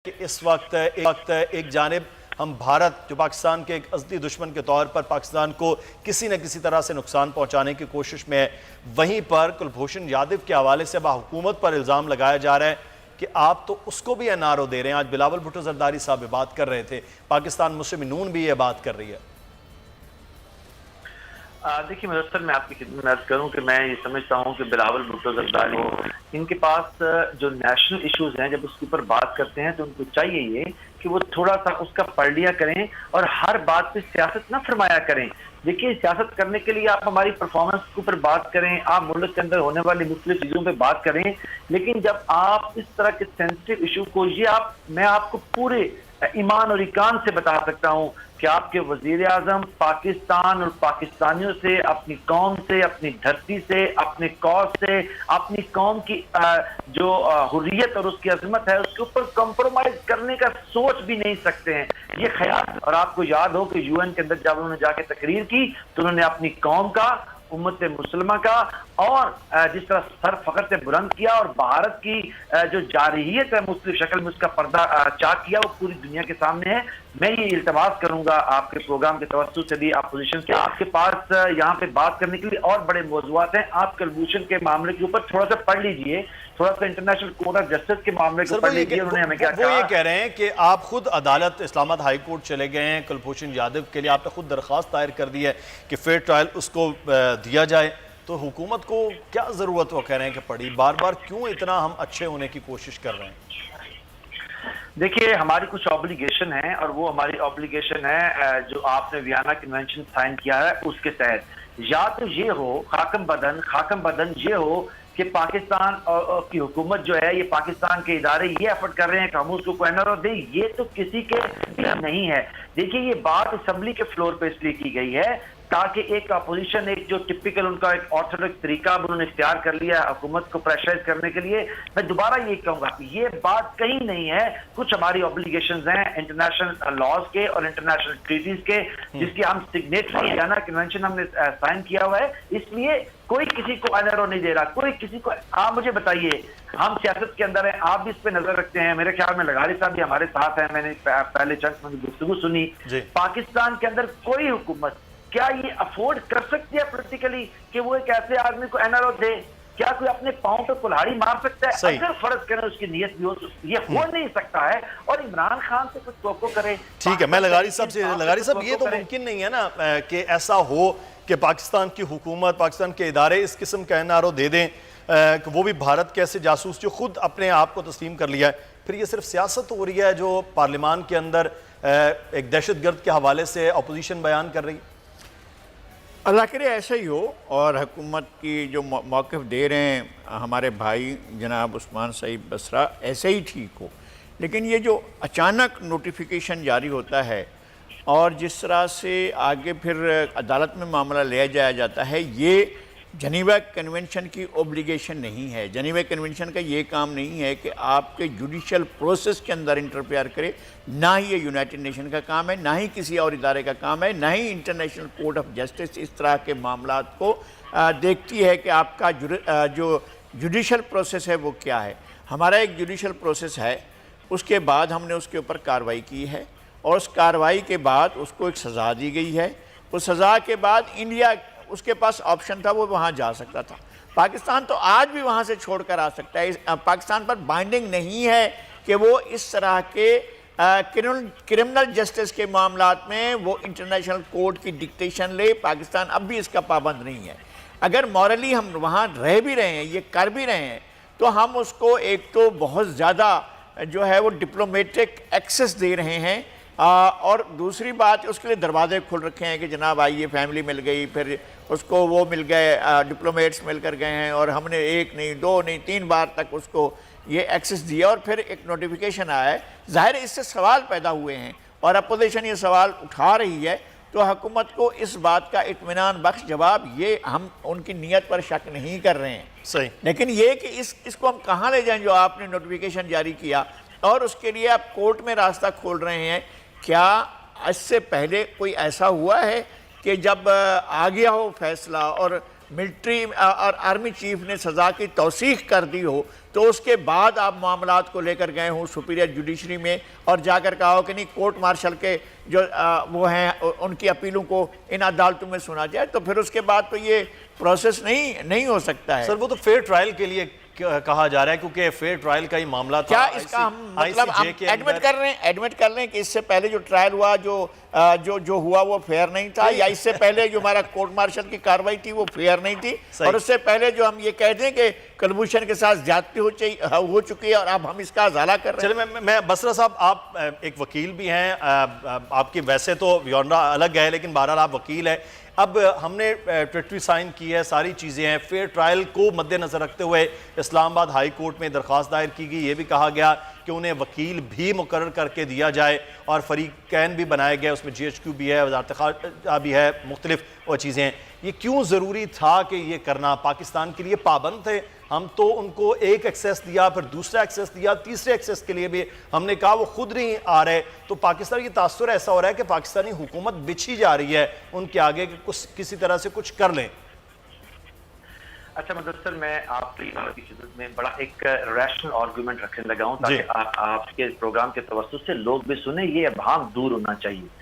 کہ اس وقت ایک جانب ہم بھارت جو پاکستان کے ایک ازلی دشمن کے طور پر پاکستان کو کسی نہ کسی طرح سے نقصان پہنچانے کی کوشش میں ہے، وہیں پر کلبھوشن یادو کے حوالے سے حکومت پر الزام لگایا جا رہا ہے کہ آپ تو اس کو بھی NRO دے رہے ہیں۔ آج بلاول بھٹو زرداری صاحب بات کر رہے تھے، پاکستان مسلم نون بھی یہ بات کر رہی ہے۔ دیکھیے مدثر، میں آپ کی خدمت میں عرض کروں کہ میں یہ سمجھتا ہوں کہ بلاول بھٹو زرداری ان کے پاس جو نیشنل ایشوز ہیں، جب اس کے اوپر بات کرتے ہیں تو ان کو چاہیے یہ کہ وہ تھوڑا سا اس کا پڑھ لیا کریں اور ہر بات پہ سیاست نہ فرمایا کریں۔ دیکھیے، سیاست کرنے کے لیے آپ ہماری پرفارمنس کے اوپر بات کریں، آپ ملک کے اندر ہونے والی مختلف چیزوں پہ بات کریں، لیکن جب آپ اس طرح کے سینسٹیو ایشو کو میں آپ کو پورے ایمان اور ایقان سے بتا سکتا ہوں کہ آپ کے وزیر اعظم پاکستان اور پاکستانیوں سے، اپنی قوم سے، اپنی دھرتی سے، اپنے کوس سے، اپنی قوم کی جو حریت اور اس کی عظمت ہے اس کے اوپر کمپرومائز کرنے کا سوچ بھی نہیں سکتے ہیں۔ یہ خیال، اور آپ کو یاد ہو کہ UN کے اندر جب انہوں نے جا کے تقریر کی تو انہوں نے اپنی قوم کا، امت مسلمہ کا اور جس طرح سر فخر سے بلند کیا اور بھارت کی جو جارحیت ہے مختلف شکل میں اس کا پردہ چاک کیا، وہ پوری دنیا کے سامنے ہے۔ میں یہ التماس کروں گا آپ کے پروگرام کے توسط سے بھی، اپوزیشن کے، آپ کے پاس یہاں پہ بات کرنے کے لیے اور بڑے موضوعات ہیں۔ آپ کلبھوشن کے معاملے کے اوپر تھوڑا سا پڑھ لیجئے، تھوڑا سا انٹرنیشنل کورٹ آف جسٹس کے معاملے کو پڑھ لیجئے۔ انہوں نے ہمیں کیا کہا؟ وہ یہ کہہ رہے ہیں کہ آپ خود عدالت اسلام آباد ہائی کورٹ چلے گئے ہیں، کلبھوشن یادو کے لیے آپ نے خود درخواست دائر کر دی ہے کہ فیئر ٹرائل اس کو دیا جائے، تو حکومت کو کیا ضرورت وہ کہہ رہے ہیں کہ پڑی؟ بار بار کیوں اتنا ہم اچھے ہونے کی کوشش کر رہے ہیں؟ دیکھیے، ہماری کچھ اوبلیگیشن ہیں اور وہ ہماری اوبلیگیشن ہے جو آپ نے ویانا کنونشن سائن کیا ہے اس کے تحت، یا تو یہ ہو خاکم بدن یہ ہو کہ پاکستان کی حکومت جو ہے، یہ پاکستان کے ادارے یہ ایفرٹ کر رہے ہیں کہ ہم اس کو NRO دیں، یہ تو کسی کے نہیں ہے۔ دیکھیے، یہ بات اسمبلی کے فلور پہ اس لیے کی گئی ہے تاکہ ایک اپوزیشن، ایک جو ٹپیکل ان کا ایک آرتھوڈاکس طریقہ انہوں نے اختیار کر لیا ہے حکومت کو پریشرائز کرنے کے لیے۔ میں دوبارہ یہ کہوں گا کہ یہ بات کہیں نہیں ہے، کچھ ہماری اوبلیگیشنز ہیں انٹرنیشنل لاز کے اور انٹرنیشنل ٹریٹیز کے، جس کی ہم سگنیٹری ہیں نا، کنونشن ہم نے سائن کیا ہوا ہے، اس لیے کوئی کسی کو NRO نہیں دے رہا، کوئی کسی کو۔ آپ مجھے بتائیے، ہم سیاست کے اندر ہیں، آپ بھی اس پہ نظر رکھتے ہیں، میرے خیال میں لغاری صاحب بھی ہمارے ساتھ ہیں، میں نے پہلے چند میں گفتگو سنی۔ پاکستان کے اندر کوئی حکومت کیا یہ افورڈ کر سکتی ہے پولیٹیکلی کہ وہ ایک ایسے آدمی کو NRO دے؟ کیا کوئی اپنے پاؤں پہ کلہاڑی مار سکتا ہے؟ اگر فرض کریں اس کی نیت بھی ہو، یہ ہو نہیں سکتا ہے، اور عمران خان سے کچھ توقع کرے۔ ٹھیک ہے، میں لغاری صاحب یہ تو ممکن نہیں ہے نا کہ ایسا ہو کہ پاکستان کی حکومت، پاکستان کے ادارے اس قسم کا NRO دے دیں، وہ بھی بھارت کے ایسے جاسوس جو خود اپنے آپ کو تسلیم کر لیا ہے۔ پھر یہ صرف سیاست ہو رہی ہے جو پارلیمان کے اندر ایک دہشت گرد کے حوالے سے اپوزیشن بیان کر رہی ہے۔ اللہ کرے ایسا ہی ہو، اور حکومت کی جو موقف دے رہے ہیں ہمارے بھائی جناب عثمان سعید بصرہ، ایسے ہی ٹھیک ہو، لیکن یہ جو اچانک نوٹیفیکیشن جاری ہوتا ہے اور جس طرح سے آگے پھر عدالت میں معاملہ لیا جاتا ہے، یہ جنیوا کنونشن کی اوبلیگیشن نہیں ہے۔ جنیوا کنونشن کا یہ کام نہیں ہے کہ آپ کے جوڈیشل پروسیس کے اندر انٹرفیئر کرے، نہ ہی یہ یونائٹڈ نیشن کا کام ہے، نہ ہی کسی اور ادارے کا کام ہے، نہ ہی انٹرنیشنل کورٹ آف جسٹس اس طرح کے معاملات کو دیکھتی ہے کہ آپ کا جو جوڈیشل پروسیس ہے وہ کیا ہے۔ ہمارا ایک جوڈیشل پروسیس ہے، اس کے بعد ہم نے اس کے اوپر کارروائی کی ہے، اور اس کارروائی کے بعد اس کو ایک سزا دی گئی ہے۔ اس سزا کے بعد انڈیا، اس کے پاس آپشن تھا، وہ وہاں جا سکتا تھا۔ پاکستان تو آج بھی وہاں سے چھوڑ کر آ سکتا ہے، پاکستان پر بائنڈنگ نہیں ہے کہ وہ اس طرح کے کرمنل جسٹس کے معاملات میں وہ انٹرنیشنل کورٹ کی ڈکٹیشن لے۔ پاکستان اب بھی اس کا پابند نہیں ہے۔ اگر مورلی ہم وہاں رہ بھی رہے ہیں، یہ کر بھی رہے ہیں، تو ہم اس کو ایک تو بہت زیادہ جو ہے وہ ڈپلومیٹک ایکسس دے رہے ہیں، اور دوسری بات اس کے لیے دروازے کھل رکھے ہیں کہ جناب آئیے، فیملی مل گئی، پھر اس کو وہ مل گئے، ڈپلومیٹس مل کر گئے ہیں، اور ہم نے ایک نہیں، دو نہیں، 3 بار تک اس کو یہ ایکسس دیا، اور پھر ایک نوٹیفیکیشن آیا ہے۔ ظاہر اس سے سوال پیدا ہوئے ہیں اور اپوزیشن یہ سوال اٹھا رہی ہے، تو حکومت کو اس بات کا اطمینان بخش جواب، یہ ہم ان کی نیت پر شک نہیں کر رہے ہیں، صحیح، لیکن یہ کہ اس کو ہم کہاں لے جائیں جو آپ نے نوٹیفیکیشن جاری کیا، اور اس کے لیے آپ کورٹ میں راستہ کھول رہے ہیں۔ کیا اس سے پہلے کوئی ایسا ہوا ہے کہ جب آ گیا ہو فیصلہ اور ملٹری اور آرمی چیف نے سزا کی توثیق کر دی ہو، تو اس کے بعد آپ معاملات کو لے کر گئے ہوں سپیریئر جوڈیشری میں اور جا کر کہا ہو کہ نہیں کورٹ مارشل کے جو وہ ہیں ان کی اپیلوں کو ان عدالتوں میں سنا جائے، تو پھر اس کے بعد تو یہ پروسیس نہیں ہو سکتا ہے۔ سر وہ تو فیئر ٹرائل کے لیے کہا جا رہا ہے کیونکہ فیئر ٹرائل کا ہی معاملہ تھا۔ کیا اس کا ہم مطلب ہم ایڈمٹ کر رہے ہیں کہ اس سے پہلے جو ٹرائل ہوا جو ہوا وہ فیئر نہیں تھا، یا اس سے پہلے جو ہمارا کورٹ مارشل کی کاروائی تھی وہ فیئر نہیں تھی، اور اس سے پہلے جو ہم یہ کہتے ہیں کہ کلبھوشن کے ساتھ زیادتی ہو چکی ہے اور اب ہم اس کا ازالہ کر رہے ہیں۔ چلے میں بسرا صاحب، آپ ایک وکیل بھی ہیں، آپ کی ویسے تو یونرا الگ ہے لیکن بہرحال آپ وکیل ہیں۔ اب ہم نے ٹریٹری سائن کی ہے، ساری چیزیں ہیں، فیئر ٹرائل کو مد نظر رکھتے ہوئے اسلام آباد ہائی کورٹ میں درخواست دائر کی گئی، یہ بھی کہا گیا کہ انہیں وکیل بھی مقرر کر کے دیا جائے اور فریقین بھی بنائے گئے، اس میں جی ایچ کیو بھی ہے، وزارت خارجہ بھی ہے، مختلف وہ چیزیں ہیں۔ یہ کیوں ضروری تھا کہ یہ کرنا؟ پاکستان کے لیے پابند تھے ہم، تو ان کو ایک ایکسیس دیا، پھر دوسرا ایکسیس دیا، تیسرے ایکسیس کے لیے بھی ہم نے کہا وہ خود نہیں آ رہے، تو پاکستان کی تاثر ایسا ہو رہا ہے کہ پاکستانی حکومت بچھی جا رہی ہے ان کے آگے کہ کسی طرح سے کچھ کر لیں۔ اچھا مدثر، میں آپ کی خدمت میں بڑا ایک ریشنل آرگومنٹ رکھنے لگا ہوں تاکہ آپ کے پروگرام کے توسط سے لوگ بھی سنیں، یہ ابہام دور ہونا چاہیے۔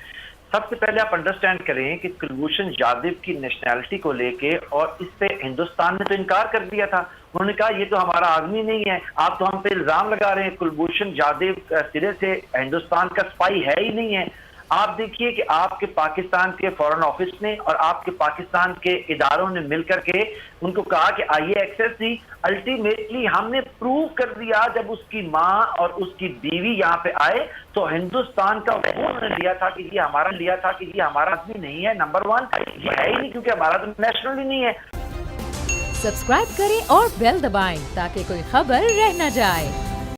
سب سے پہلے آپ انڈرسٹینڈ کریں کہ کلبھوشن جادو کی نیشنلٹی کو لے کے اور اس پہ ہندوستان نے تو انکار کر دیا تھا، انہوں نے کہا یہ تو ہمارا آدمی نہیں ہے، آپ تو ہم پہ الزام لگا رہے ہیں، کلبھوشن جادو سرے سے ہندوستان کا سپائی ہے ہی نہیں ہے۔ آپ دیکھیے کہ آپ کے پاکستان کے فورن آفس نے اور آپ کے پاکستان کے اداروں نے مل کر کے ان کو کہا کہ آئیے ایکسیس دی، الٹیمیٹلی ہم نے پروو کر دیا جب اس کی ماں اور اس کی بیوی یہاں پہ آئے تو ہندوستان کا انہوں نے لیا تھا کہ یہ ہمارا آدمی نہیں ہے، نمبر 1 یہ ہے ہی نہیں کیونکہ ہمارا تو نیشنل ہی نہیں ہے۔ سبسکرائب کریں اور بیل دبائیں تاکہ کوئی خبر رہ نہ جائے۔